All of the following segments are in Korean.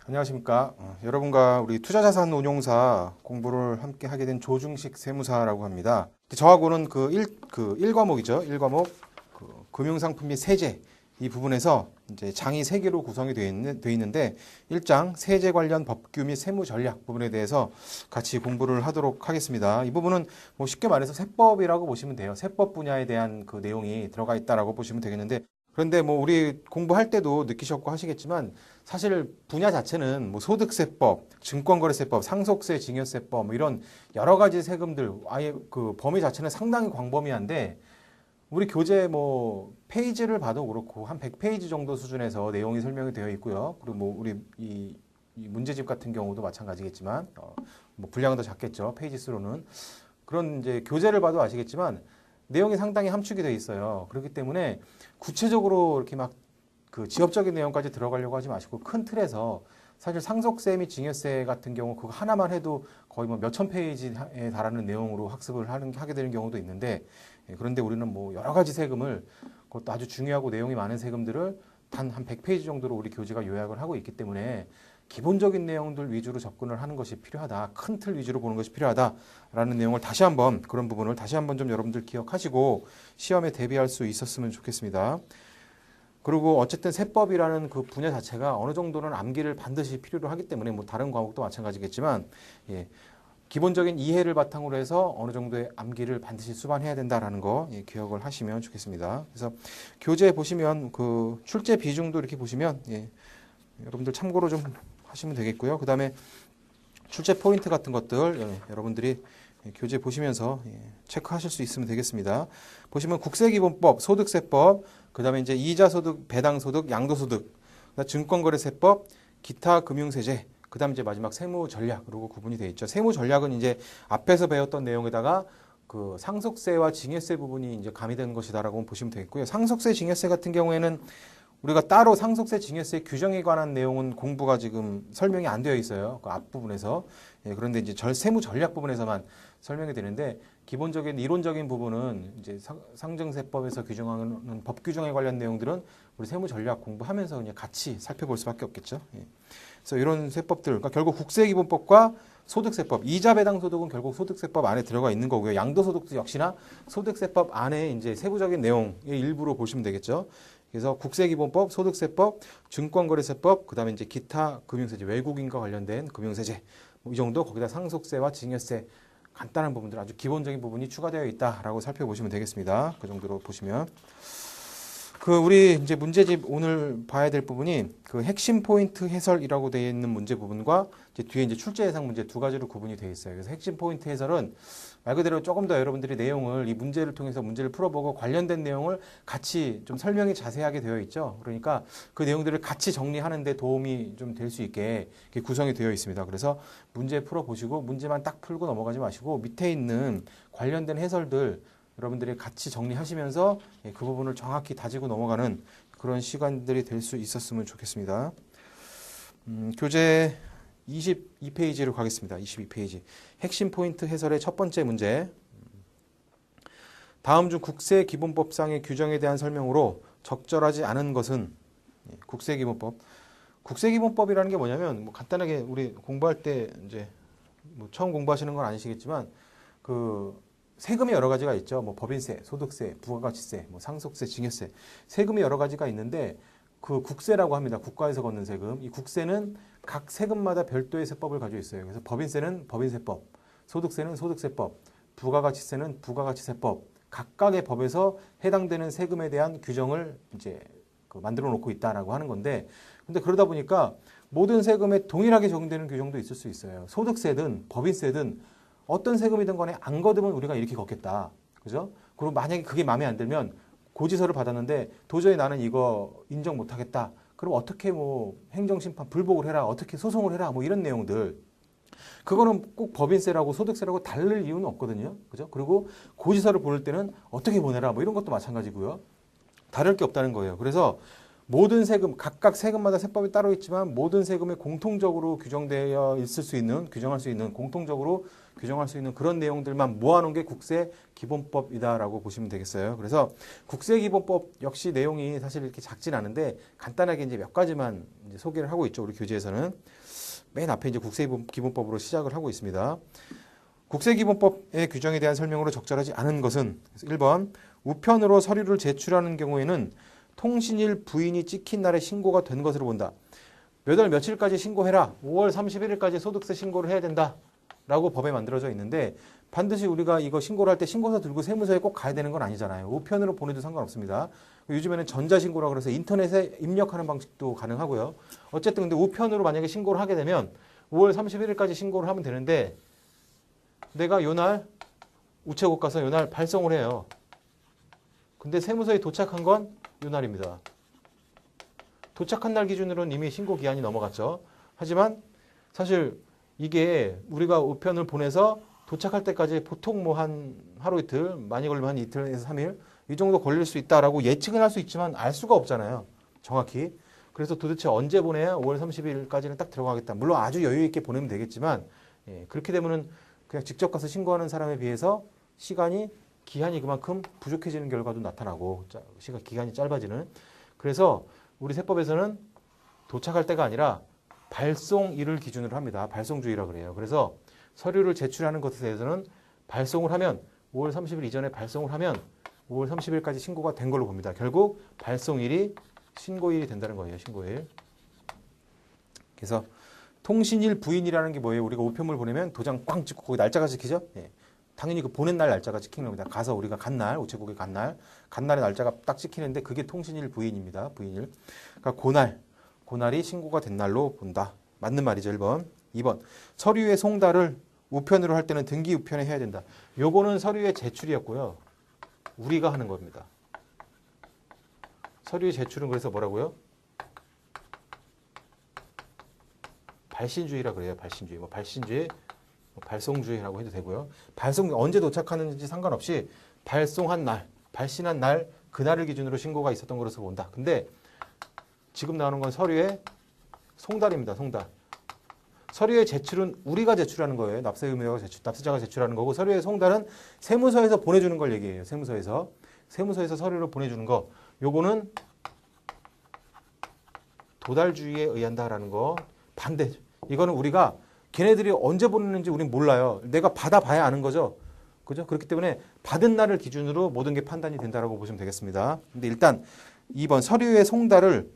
안녕하십니까. 여러분과 우리 투자자산 운용사 공부를 함께 하게 된 조중식 세무사라고 합니다. 저하고는 그 1과목이죠. 1과목 금융상품 및 세제 이 부분에서 이제 장이 3개로 구성이 되어 있는데 1장 세제 관련 법규 및 세무 전략 부분에 대해서 같이 공부를 하도록 하겠습니다. 이 부분은 뭐 쉽게 말해서 세법이라고 보시면 돼요. 세법 분야에 대한 그 내용이 들어가 있다라고 보시면 되겠는데 그런데 뭐 우리 공부할 때도 느끼셨고 하시겠지만 사실 분야 자체는 뭐 소득세법, 증권거래세법, 상속세, 증여세법 뭐 이런 여러 가지 세금들 아예 그 범위 자체는 상당히 광범위한데 우리 교재 뭐 페이지를 봐도 그렇고 한 100페이지 정도 수준에서 내용이 설명이 되어 있고요. 그리고 뭐 우리 이 문제집 같은 경우도 마찬가지겠지만 뭐 분량은 더 작겠죠. 페이지 수로는 그런 이제 교재를 봐도 아시겠지만 내용이 상당히 함축이 되어 있어요. 그렇기 때문에 구체적으로 이렇게 막 그 지엽적인 내용까지 들어가려고 하지 마시고 큰 틀에서 사실 상속세 및 증여세 같은 경우 그거 하나만 해도 거의 뭐 몇천 페이지에 달하는 내용으로 학습을 하게 되는 경우도 있는데 그런데 우리는 뭐 여러 가지 세금을 그것도 아주 중요하고 내용이 많은 세금들을 단 한 100페이지 정도로 우리 교재가 요약을 하고 있기 때문에 기본적인 내용들 위주로 접근을 하는 것이 필요하다. 큰 틀 위주로 보는 것이 필요하다라는 내용을 다시 한번 그런 부분을 다시 한번 좀 여러분들 기억하시고 시험에 대비할 수 있었으면 좋겠습니다. 그리고 어쨌든 세법이라는 그 분야 자체가 어느 정도는 암기를 반드시 필요로 하기 때문에 뭐 다른 과목도 마찬가지겠지만 기본적인 이해를 바탕으로 해서 어느 정도의 암기를 반드시 수반해야 된다라는 거 기억을 하시면 좋겠습니다. 그래서 교재 보시면 그 출제 비중도 이렇게 보시면 여러분들 참고로 좀 하시면 되겠고요. 그 다음에 출제 포인트 같은 것들 여러분들이 교재 보시면서 체크하실 수 있으면 되겠습니다. 보시면 국세기본법, 소득세법, 그 다음에 이제 이자소득, 배당소득, 양도소득, 증권거래세법, 기타 금융세제, 그 다음에 이제 마지막 세무전략으로 구분이 되어 있죠. 세무전략은 이제 앞에서 배웠던 내용에다가 그 상속세와 증여세 부분이 이제 가미된 것이다라고 보시면 되겠고요. 상속세, 증여세 같은 경우에는 우리가 따로 상속세, 증여세 규정에 관한 내용은 공부가 지금 설명이 안 되어 있어요. 그 앞부분에서. 그런데 이제 세무 전략 부분에서만 설명이 되는데 기본적인 이론적인 부분은 이제 상증세법에서 규정하는 법 규정에 관련 내용들은 우리 세무 전략 공부하면서 그냥 같이 살펴볼 수밖에 없겠죠. 그래서 이런 세법들, 그러니까 결국 국세기본법과 소득세법, 이자 배당 소득은 결국 소득세법 안에 들어가 있는 거고요. 양도소득도 역시나 소득세법 안에 이제 세부적인 내용의 일부로 보시면 되겠죠. 그래서 국세기본법, 소득세법, 증권거래세법, 그다음에 이제 기타 금융세제, 외국인과 관련된 금융세제 이 정도 거기다 상속세와 증여세 간단한 부분들 아주 기본적인 부분이 추가되어 있다라고 살펴보시면 되겠습니다. 그 정도로 보시면 그 우리 이제 문제집 오늘 봐야 될 부분이 그 핵심 포인트 해설이라고 되어 있는 문제 부분과 이제 뒤에 이제 출제 예상 문제 두 가지로 구분이 되어 있어요. 그래서 핵심 포인트 해설은 말 그대로 조금 더 여러분들이 내용을 이 문제를 통해서 문제를 풀어보고 관련된 내용을 같이 좀 설명이 자세하게 되어 있죠. 그러니까 그 내용들을 같이 정리하는 데 도움이 좀 될 수 있게 구성이 되어 있습니다. 그래서 문제 풀어보시고 문제만 딱 풀고 넘어가지 마시고 밑에 있는 관련된 해설들 여러분들이 같이 정리하시면서 그 부분을 정확히 다지고 넘어가는 그런 시간들이 될 수 있었으면 좋겠습니다. 교재 22페이지로 가겠습니다. 22페이지. 핵심 포인트 해설의 첫 번째 문제. 다음 중 국세기본법상의 규정에 대한 설명으로 적절하지 않은 것은 국세기본법. 국세기본법이라는 게 뭐냐면 뭐 간단하게 우리 공부할 때 이제 뭐 처음 공부하시는 건 아니시겠지만 그 세금이 여러 가지가 있죠. 뭐 법인세, 소득세, 부가가치세, 뭐 상속세, 증여세. 세금이 여러 가지가 있는데 그 국세라고 합니다. 국가에서 걷는 세금. 이 국세는 각 세금마다 별도의 세법을 가지고 있어요. 그래서 법인세는 법인세법, 소득세는 소득세법, 부가가치세는 부가가치세법. 각각의 법에서 해당되는 세금에 대한 규정을 이제 만들어 놓고 있다라고 하는 건데, 근데 그러다 보니까 모든 세금에 동일하게 적용되는 규정도 있을 수 있어요. 소득세든 법인세든 어떤 세금이든 간에 안 걷으면 우리가 이렇게 걷겠다. 그죠? 그리고 만약에 그게 마음에 안 들면 고지서를 받았는데 도저히 나는 이거 인정 못 하겠다. 그럼 어떻게 뭐 행정심판 불복을 해라. 어떻게 소송을 해라. 뭐 이런 내용들. 그거는 꼭 법인세라고 소득세라고 다를 이유는 없거든요. 그죠? 그리고 고지서를 보낼 때는 어떻게 보내라. 뭐 이런 것도 마찬가지고요. 다를 게 없다는 거예요. 그래서 모든 세금, 각각 세금마다 세법이 따로 있지만 모든 세금에 공통적으로 규정되어 있을 수 있는, 규정할 수 있는 공통적으로 규정할 수 있는 그런 내용들만 모아놓은 게 국세기본법이다라고 보시면 되겠어요. 그래서 국세기본법 역시 내용이 사실 이렇게 작진 않은데 간단하게 이제 몇 가지만 이제 소개를 하고 있죠. 우리 교재에서는 맨 앞에 이제 국세기본법으로 시작을 하고 있습니다. 국세기본법의 규정에 대한 설명으로 적절하지 않은 것은 1번 우편으로 서류를 제출하는 경우에는 통신일 부인이 찍힌 날에 신고가 된 것으로 본다. 몇 월 며칠까지 신고해라. 5월 31일까지 소득세 신고를 해야 된다. 라고 법에 만들어져 있는데 반드시 우리가 이거 신고를 할 때 신고서 들고 세무서에 꼭 가야 되는 건 아니잖아요. 우편으로 보내도 상관없습니다. 요즘에는 전자신고라고 해서 인터넷에 입력하는 방식도 가능하고요. 어쨌든 근데 우편으로 만약에 신고를 하게 되면 5월 31일까지 신고를 하면 되는데 내가 요날 우체국 가서 요날 발송을 해요. 근데 세무서에 도착한 건 요날입니다. 도착한 날 기준으로는 이미 신고 기한이 넘어갔죠. 하지만 사실 이게 우리가 우편을 보내서 도착할 때까지 보통 뭐 한 하루 이틀, 많이 걸리면 한 이틀에서 3일 이 정도 걸릴 수 있다라고 예측은 할 수 있지만 알 수가 없잖아요. 정확히. 그래서 도대체 언제 보내야 5월 30일까지는 딱 들어가겠다. 물론 아주 여유 있게 보내면 되겠지만 그렇게 되면은 그냥 직접 가서 신고하는 사람에 비해서 기한이 그만큼 부족해지는 결과도 나타나고 기간이 짧아지는. 그래서 우리 세법에서는 도착할 때가 아니라 발송일을 기준으로 합니다. 발송주의라 그래요. 그래서 서류를 제출하는 것에 대해서는 발송을 하면 5월 30일 이전에 발송을 하면 5월 30일까지 신고가 된 걸로 봅니다. 결국 발송일이 신고일이 된다는 거예요. 신고일. 그래서 통신일 부인이라는 게 뭐예요? 우리가 우편물 보내면 도장 꽝 찍고 거기 날짜가 찍히죠? 예. 당연히 그 보낸 날 날짜가 찍히는 겁니다. 가서 우리가 간 날, 우체국에 간 날의 날짜가 딱 찍히는데 그게 통신일 부인입니다. 부인일. 그러니까 그날이 신고가 된 날로 본다. 맞는 말이죠. 1번. 2번. 서류의 송달을 우편으로 할 때는 등기 우편에 해야 된다. 요거는 서류의 제출이었고요. 우리가 하는 겁니다. 서류의 제출은 그래서 뭐라고요? 발신주의라 그래요. 발신주의. 발신주의, 발송주의라고 해도 되고요. 언제 도착하는지 상관없이 발송한 날, 발신한 날, 그날을 기준으로 신고가 있었던 것으로 본다. 근데 지금 나오는 건 서류의 송달입니다. 송달. 서류의 제출은 우리가 제출하는 거예요. 납세자가 제출하는 거고 서류의 송달은 세무서에서 보내주는 걸 얘기해요. 세무서에서 서류를 보내주는 거. 요거는 도달주의에 의한다라는 거. 반대. 이거는 우리가 걔네들이 언제 보내는지 우린 몰라요. 내가 받아봐야 아는 거죠. 그죠? 그렇기 때문에 받은 날을 기준으로 모든 게 판단이 된다라고 보시면 되겠습니다. 근데 일단 2번 서류의 송달을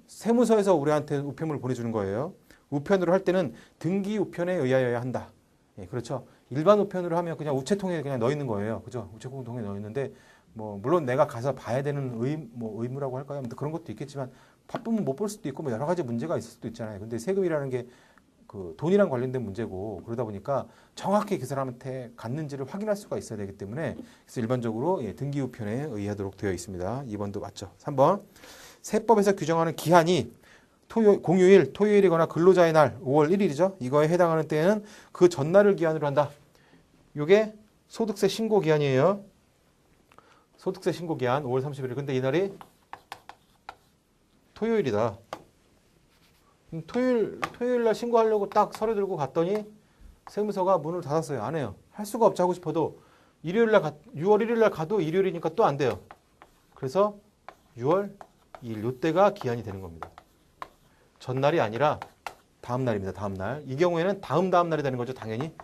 세무서에서 우리한테 우편물을 보내주는 거예요. 우편으로 할 때는 등기 우편에 의하여야 한다. 예, 그렇죠. 일반 우편으로 하면 그냥 우체통에 그냥 넣어 있는 거예요. 그죠? 우체통에 넣어 있는데 뭐 물론 내가 가서 봐야 되는 의무라고 할까요? 그런 것도 있겠지만 바쁘면 못 볼 수도 있고 뭐 여러 가지 문제가 있을 수도 있잖아요. 근데 세금이라는 게 그 돈이랑 관련된 문제고 그러다 보니까 정확히 그 사람한테 갔는지를 확인할 수가 있어야 되기 때문에 그래서 일반적으로 등기 우편에 의하도록 되어 있습니다. 2번도 맞죠. 3번. 세법에서 규정하는 기한이 공휴일, 토요일이거나 근로자의 날 5월 1일이죠. 이거에 해당하는 때에는 그 전날을 기한으로 한다. 이게 소득세 신고 기한이에요. 소득세 신고 기한 5월 31일. 근데 이날이 토요일이다. 토요일 날 신고하려고 딱 서류 들고 갔더니 세무서가 문을 닫았어요. 안 해요. 할 수가 없지. 하고 싶어도 6월 1일 날 가도 일요일이니까 또 안 돼요. 그래서 6월 2일 요때가 기한이 되는 겁니다. 전날이 아니라 다음 날입니다. 다음 날. 이 경우에는 다음 날이 되는 거죠. 당연히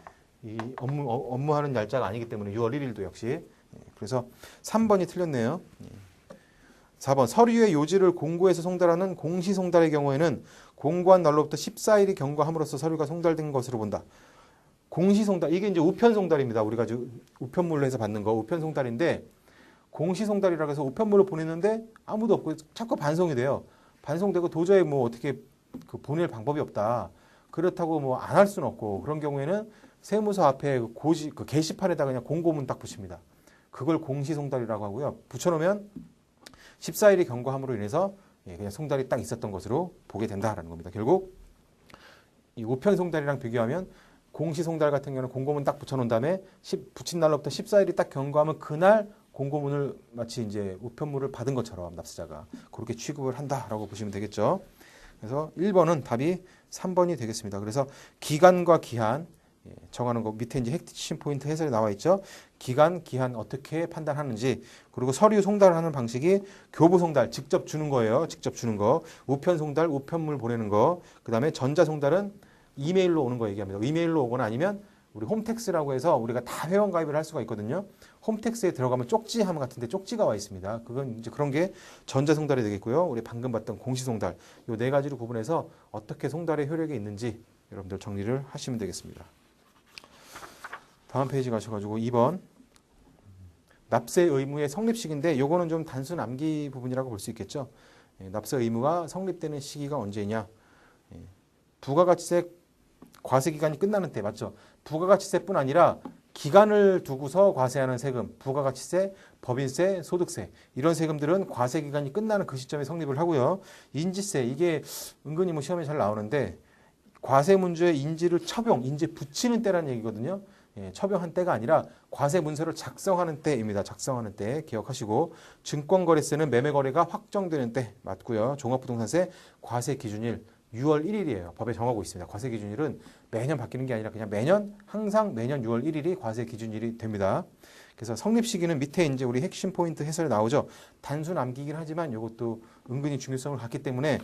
이 업무하는 날짜가 아니기 때문에 6월 1일도 역시. 그래서 3번이 틀렸네요. 4번 서류의 요지를 공고해서 송달하는 공시송달의 경우에는 공고한 날로부터 14일이 경과함으로써 서류가 송달된 것으로 본다. 공시송달 이게 이제 우편송달입니다. 우리가 우편물로 해서 받는 거 우편송달인데 공시송달이라고 해서 우편물을 보냈는데 아무도 없고 자꾸 반송이 돼요. 반송되고 도저히 뭐 어떻게 보낼 방법이 없다. 그렇다고 뭐 안 할 수는 없고 그런 경우에는 세무서 앞에 그 게시판에다 그냥 공고문 딱 붙입니다. 그걸 공시송달이라고 하고요. 붙여놓으면 14일이 경과함으로 인해서 그냥 송달이 딱 있었던 것으로 보게 된다라는 겁니다. 결국 이 우편 송달이랑 비교하면 공시 송달 같은 경우는 공고문 딱 붙여놓은 다음에 붙인 날로부터 14일이 딱 경과하면 그날 공고문을 마치 이제 우편물을 받은 것처럼 납세자가 그렇게 취급을 한다라고 보시면 되겠죠. 그래서 1번은 답이 3번이 되겠습니다. 그래서 기간과 기한 정하는 거 밑에 이제 핵심 포인트 해설이 나와 있죠. 기간, 기한 어떻게 판단하는지, 그리고 서류 송달하는 방식이 교부 송달 직접 주는 거예요. 직접 주는 거. 우편 송달, 우편물 보내는 거. 그다음에 전자 송달은 이메일로 오는 거 얘기합니다. 이메일로 오거나 아니면 우리 홈택스라고 해서 우리가 다 회원 가입을 할 수가 있거든요. 홈택스에 들어가면 쪽지함 같은데 쪽지가 와 있습니다. 그건 이제 그런 게 전자 송달이 되겠고요. 우리 방금 봤던 공시 송달. 요 네 가지로 구분해서 어떻게 송달의 효력이 있는지 여러분들 정리를 하시면 되겠습니다. 다음 페이지 가셔가지고 2번 납세 의무의 성립식인데 요거는 좀 단순 암기 부분이라고 볼 수 있겠죠. 납세 의무가 성립되는 시기가 언제냐. 부가가치세 과세 기간이 끝나는 때 맞죠. 부가가치세뿐 아니라 기간을 두고서 과세하는 세금, 부가가치세, 법인세, 소득세 이런 세금들은 과세 기간이 끝나는 그 시점에 성립을 하고요. 인지세 이게 은근히 뭐 시험에 잘 나오는데 과세 문제에 인지를 처병, 인지 붙이는 때라는 얘기거든요. 처병한 때가 아니라 과세 문서를 작성하는 때입니다. 작성하는 때 기억하시고 증권거래세는 매매거래가 확정되는 때 맞고요. 종합부동산세 과세 기준일 6월 1일이에요. 법에 정하고 있습니다. 과세 기준일은 매년 바뀌는 게 아니라 그냥 매년 항상 매년 6월 1일이 과세 기준일이 됩니다. 그래서 성립 시기는 밑에 이제 우리 핵심 포인트 해설이 나오죠. 단순 암기긴 하지만 이것도 은근히 중요성을 갖기 때문에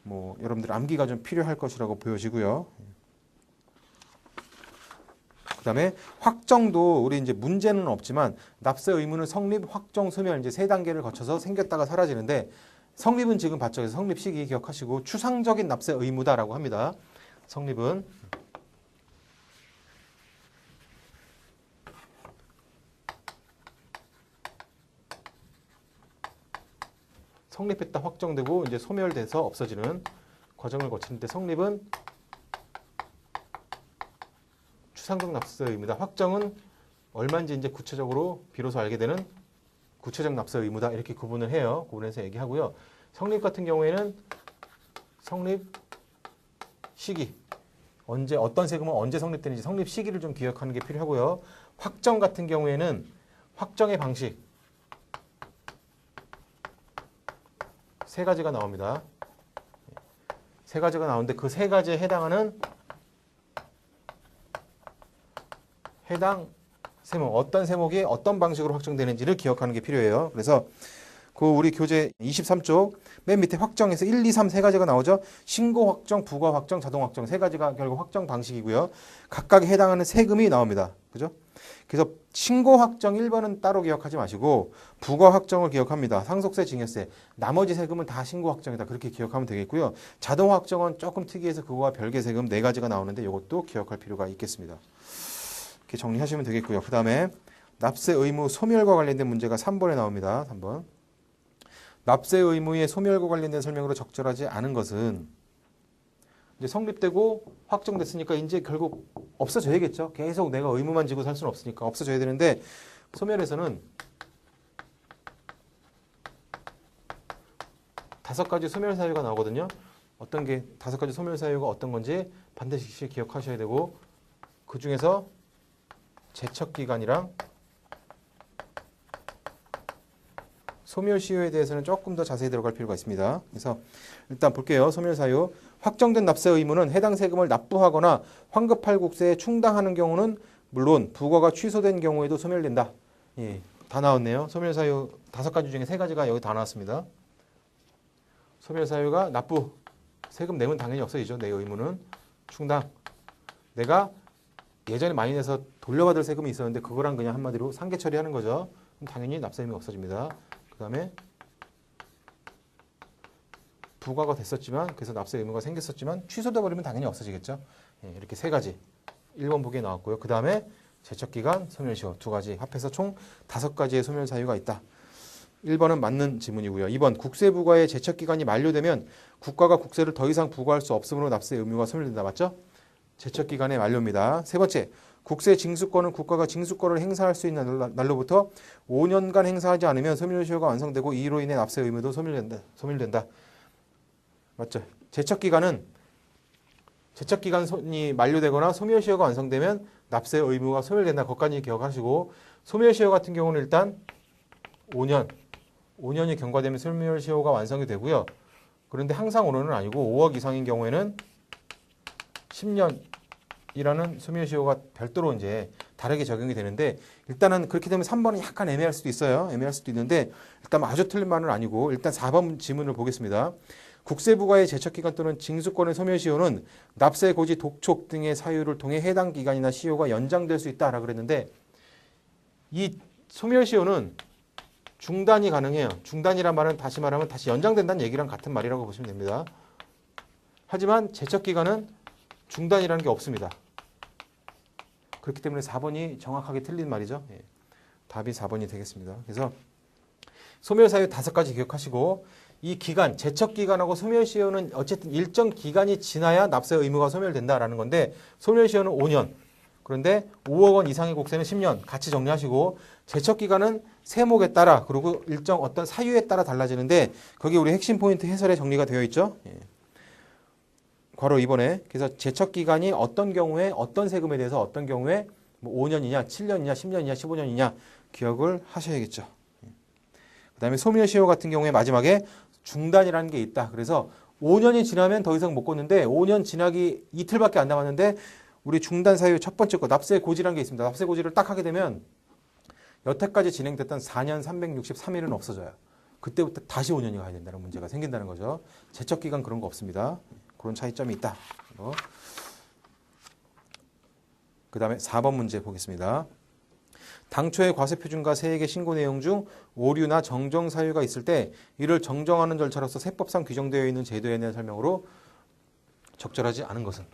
뭐 여러분들 암기가 좀 필요할 것이라고 보여지고요. 그다음에 확정도 우리 이제 문제는 없지만 납세 의무는 성립, 확정, 소멸 이제 세 단계를 거쳐서 생겼다가 사라지는데 성립은 지금 봤죠. 그래서 성립 시기 기억하시고 추상적인 납세 의무다라고 합니다. 성립은 성립했다 확정되고 이제 소멸돼서 없어지는 과정을 거치는데 성립은 추상적 납세 의무다. 확정은 얼마인지 이제 구체적으로 비로소 알게 되는 구체적 납세 의무다. 이렇게 구분을 해요. 구분해서 얘기하고요. 성립 같은 경우에는 성립 시기 언제 어떤 세금은 언제 성립되는지 성립 시기를 좀 기억하는 게 필요하고요. 확정 같은 경우에는 확정의 방식 세 가지가 나옵니다. 세 가지가 나오는데 그 세 가지에 해당하는 해당 세목, 어떤 세목이 어떤 방식으로 확정되는지를 기억하는 게 필요해요. 그래서 그 우리 교재 23쪽 맨 밑에 확정에서 1, 2, 3 세 가지가 나오죠. 신고 확정, 부과 확정, 자동 확정 세 가지가 결국 확정 방식이고요. 각각에 해당하는 세금이 나옵니다. 그죠? 그래서 신고 확정 1번은 따로 기억하지 마시고 부과 확정을 기억합니다. 상속세, 증여세. 나머지 세금은 다 신고 확정이다. 그렇게 기억하면 되겠고요. 자동 확정은 조금 특이해서 그거와 별개 세금 네 가지가 나오는데 이것도 기억할 필요가 있겠습니다. 이렇게 정리하시면 되겠고요. 그 다음에 납세 의무 소멸과 관련된 문제가 3번에 나옵니다. 3번. 납세 의무의 소멸과 관련된 설명으로 적절하지 않은 것은 이제 성립되고 확정됐으니까 이제 결국 없어져야겠죠. 계속 내가 의무만 지고 살 수는 없으니까 없어져야 되는데 소멸에서는 5가지 소멸 사유가 나오거든요. 어떤 게 5가지 소멸 사유가 어떤 건지 반드시 기억하셔야 되고 그 중에서 제척기간이랑 소멸시효에 대해서는 조금 더 자세히 들어갈 필요가 있습니다. 그래서 일단 볼게요. 소멸사유. 확정된 납세 의무는 해당 세금을 납부하거나 환급할국세에 충당하는 경우는 물론 부과가 취소된 경우에도 소멸된다. 예, 다 나왔네요. 소멸사유 5가지 중에 3가지가 여기 다 나왔습니다. 소멸사유가 납부. 세금 내면 당연히 없어지죠. 내 의무는. 충당. 내가 예전에 많이 내서 돌려받을 세금이 있었는데 그거랑 그냥 한마디로 상계 처리하는 거죠. 그럼 당연히 납세 의무가 없어집니다. 그 다음에 부과가 됐었지만 그래서 납세 의무가 생겼었지만 취소돼 버리면 당연히 없어지겠죠. 예, 이렇게 3가지 1번 보기에 나왔고요. 그 다음에 제척기간, 소멸시효 2가지 합해서 총 5가지의 소멸 사유가 있다. 1번은 맞는 지문이고요. 2번 국세부과의 제척기간이 만료되면 국가가 국세를 더 이상 부과할 수 없으므로 납세 의무가 소멸된다. 맞죠? 제척기간의 만료입니다. 3번째, 국세 징수권은 국가가 징수권을 행사할 수 있는 날로부터 5년간 행사하지 않으면 소멸시효가 완성되고 이로 인해 납세 의무도 소멸된다. 맞죠? 제척기간이 만료되거나 소멸시효가 완성되면 납세 의무가 소멸된다. 그것까지 기억하시고 소멸시효 같은 경우는 일단 5년이 경과되면 소멸시효가 완성이 되고요. 그런데 항상 5년은 아니고 5억 이상인 경우에는 10년 이라는 소멸시효가 별도로 이제 다르게 적용이 되는데 일단은 그렇게 되면 3번은 약간 애매할 수도 있어요. 애매할 수도 있는데 일단 아주 틀린 말은 아니고 일단 4번 지문을 보겠습니다. 국세부과의 제척기간 또는 징수권의 소멸시효는 납세, 고지, 독촉 등의 사유를 통해 해당 기간이나 시효가 연장될 수 있다라고 그랬는데 이 소멸시효는 중단이 가능해요. 중단이란 말은 다시 말하면 다시 연장된다는 얘기랑 같은 말이라고 보시면 됩니다. 하지만 제척기간은 중단이라는 게 없습니다. 그렇기 때문에 4번이 정확하게 틀린 말이죠. 예. 답이 4번이 되겠습니다. 그래서 소멸사유 5가지 기억하시고 이 기간, 제척기간하고 소멸시효는 어쨌든 일정 기간이 지나야 납세 의무가 소멸된다라는 건데 소멸시효는 5년, 그런데 5억 원 이상의 곡세는 10년 같이 정리하시고 제척기간은 세목에 따라 그리고 일정 어떤 사유에 따라 달라지는데 거기 우리 핵심 포인트 해설에 정리가 되어 있죠. 예. 괄호 2번에 그래서 제척기간이 어떤 경우에 어떤 세금에 대해서 어떤 경우에 뭐 5년이냐 7년이냐 10년이냐 15년이냐 기억을 하셔야겠죠. 그 다음에 소멸시효 같은 경우에 마지막에 중단이라는 게 있다. 그래서 5년이 지나면 더 이상 못 걷는데 5년 지나기 이틀밖에 안 남았는데 우리 중단 사유 첫 번째 거 납세 고지라는 게 있습니다. 납세 고지를 딱 하게 되면 여태까지 진행됐던 4년 363일은 없어져요. 그때부터 다시 5년이 가야 된다는 문제가 생긴다는 거죠. 제척기간 그런 거 없습니다. 그런 차이점이 있다. 그 다음에 4번 문제 보겠습니다. 당초의 과세표준과 세액의 신고 내용 중 오류나 정정 사유가 있을 때 이를 정정하는 절차로서 세법상 규정되어 있는 제도에 대한 설명으로 적절하지 않은 것은